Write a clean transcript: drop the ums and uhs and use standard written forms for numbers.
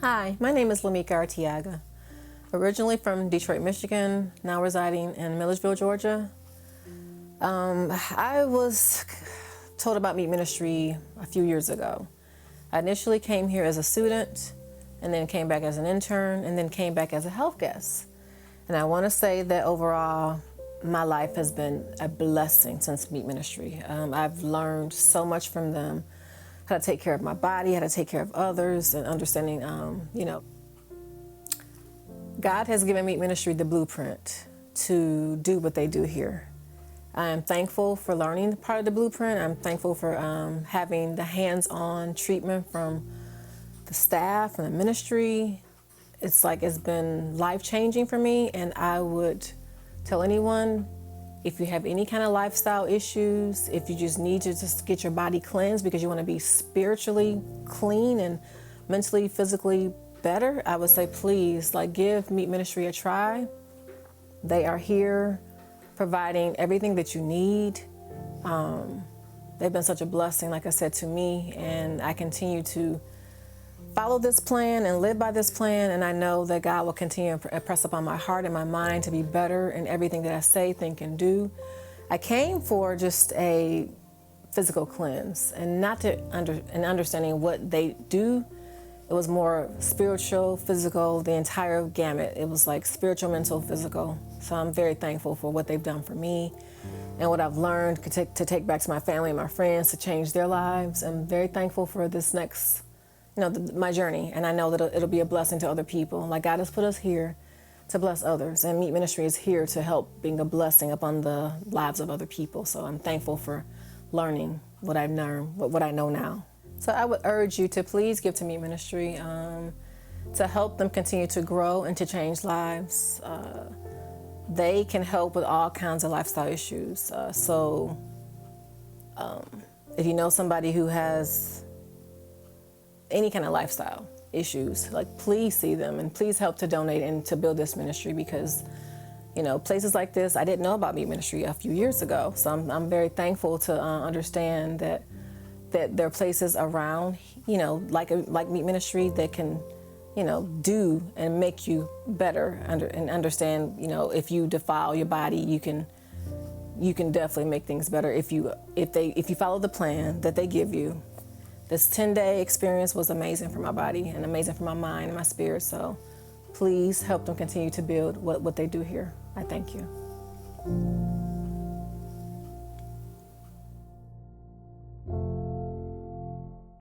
Hi, my name is LaMecca Artiaga. Originally from Detroit, Michigan, now residing in Milledgeville, Georgia. I was told about M.E.E.T ministry a few years ago. I initially came here as a student, and then came back as an intern, and then came back as a health guest. And I want to say that overall, my life has been a blessing since M.E.E.T ministry. I've learned so much from them, how to take care of my body, how to take care of others, and understanding, God has given M.E.E.T ministry the blueprint to do what they do here. I am thankful for learning part of the blueprint. I'm thankful for having the hands-on treatment from the staff and the ministry. It's been life-changing for me, and I would tell anyone, if you have any kind of lifestyle issues, if you just need to just get your body cleansed because you want to be spiritually clean and mentally, physically better, I would say please, give M.E.E.T ministry a try. They are here providing everything that you need. They've been such a blessing, like I said, to me, and I continue to follow this plan and live by this plan, and I know that God will continue to impress upon my heart and my mind to be better in everything that I say, think, and do. I came for just a physical cleanse and not to understanding what they do. It was more spiritual, physical, the entire gamut. It was like spiritual, mental, physical. So I'm very thankful for what they've done for me and what I've learned to take back to my family and my friends to change their lives. I'm very thankful for this next, my journey. And I know that it'll be a blessing to other people. Like God has put us here to bless others, and M.E.E.T ministry is here to help being a blessing upon the lives of other people. So I'm thankful for learning what I've learned, what I know now. So I would urge you to please give to M.E.E.T ministry to help them continue to grow and to change lives. They can help with all kinds of lifestyle issues. If you know somebody who has any kind of lifestyle issues, please see them and please help to donate and to build this ministry, because places like this, I didn't know about M.E.E.T ministry a few years ago. So I'm very thankful to understand that there are places around, like M.E.E.T ministry that can, do and make you better and understand, if you defile your body, you can definitely make things better if you follow the plan that they give you. This 10-day experience was amazing for my body and amazing for my mind and my spirit. So please help them continue to build what they do here. I thank you.